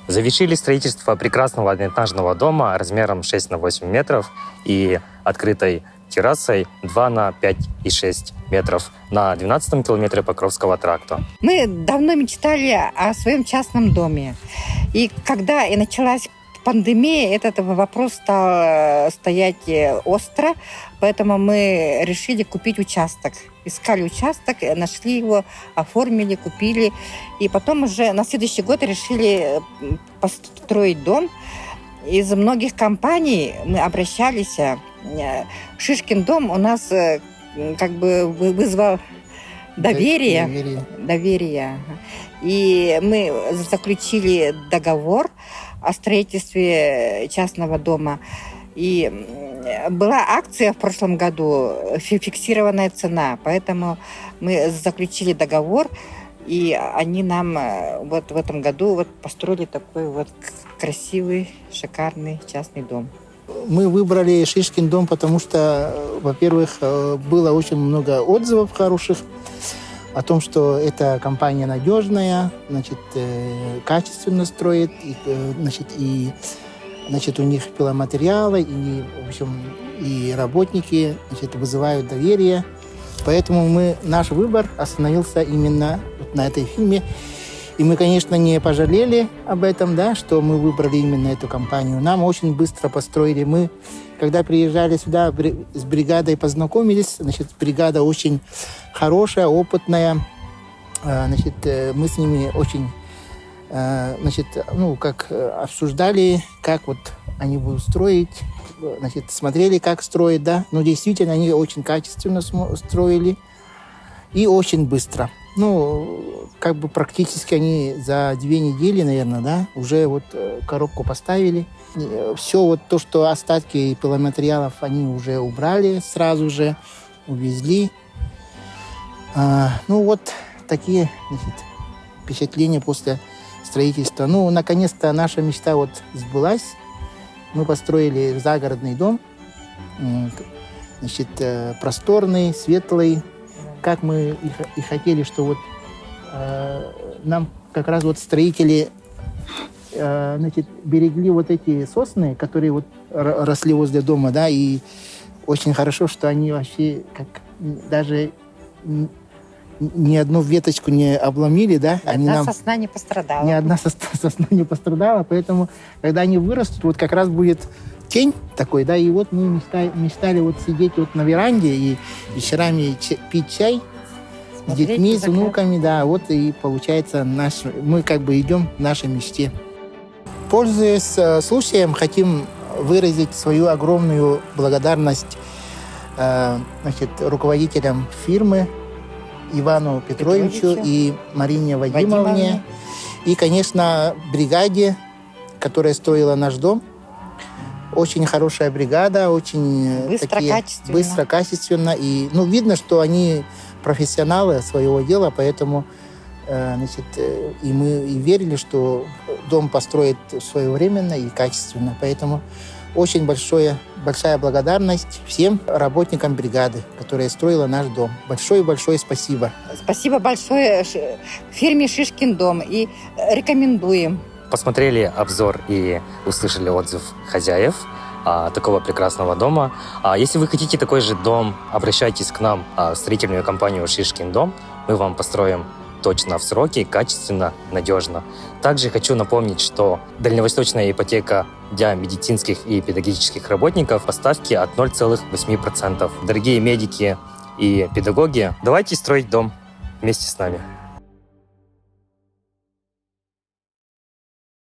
Завершили строительство прекрасного одноэтажного дома размером 6 на 8 метров и открытой террасой 2 на 5,6 метров на 12-м километре Покровского тракта. Мы давно мечтали о своем частном доме. И когда и началась пандемия, этот вопрос стал стоять остро, поэтому мы решили купить участок. Искали участок, нашли его, оформили, купили. И потом уже на следующий год решили построить дом. Из многих компаний мы обращались. Шишкин дом у нас как бы вызвал доверие. И мы заключили договор о строительстве частного дома. И была акция в прошлом году, фиксированная цена, поэтому мы заключили договор, и они нам вот в этом году вот построили такой вот красивый, шикарный частный дом. Мы выбрали Шишкин дом, потому что, во-первых, было очень много отзывов хороших о том, что эта компания надежная, значит, качественно строит, значит, у них пиломатериалы, и, в общем, и работники, значит, вызывают доверие. Поэтому наш выбор остановился именно вот на этой фирме. И мы, конечно, не пожалели об этом, да, что мы выбрали именно эту компанию. Нам очень быстро построили. Мы, когда приезжали сюда с бригадой, познакомились. Значит, бригада очень хорошая, опытная. Значит, мы с ними очень, значит, как обсуждали, как вот они будут строить. Значит, смотрели, как строить, да. Но действительно, они очень качественно строили и очень быстро. Как бы практически они за 2 недели, наверное, да, уже вот коробку поставили. Все вот то, что остатки пиломатериалов, они уже убрали сразу же, увезли. Вот такие, значит, впечатления после строительства. Наконец-то наша мечта вот сбылась. Мы построили загородный дом, значит, просторный, светлый, как мы и хотели, что вот нам как раз вот строители, значит, берегли вот эти сосны, которые вот росли возле дома, да, и очень хорошо, что они вообще как даже ни одну веточку не обломили, да. Ни одна сосна не пострадала. Ни одна сосна не пострадала, поэтому, когда они вырастут, вот как раз будет тень такой, да, и вот мы мечтали вот сидеть вот на веранде и вечерами пить чай с детьми, с внуками, да, вот и получается мы как бы идем к нашей мечте. Пользуясь случаем, хотим выразить свою огромную благодарность, значит, руководителям фирмы Ивану Петровичу и Марине Вадимовне. И, конечно, бригаде, которая строила наш дом. Очень хорошая бригада, очень быстро, качественно. И видно, что они профессионалы своего дела, поэтому значит, и мы и верили, что дом построят своевременно и качественно. Поэтому очень большая благодарность всем работникам бригады, которая строила наш дом. Большое-большое спасибо. Спасибо большое фирме «Шишкин дом» и рекомендуем. Посмотрели обзор и услышали отзыв хозяев такого прекрасного дома. Если вы хотите такой же дом, обращайтесь к нам в строительную компанию «Шишкин дом». Мы вам построим точно в сроки, качественно, надежно. Также хочу напомнить, что дальневосточная ипотека для медицинских и педагогических работников по ставке от 0,8%. Дорогие медики и педагоги, давайте строить дом вместе с нами.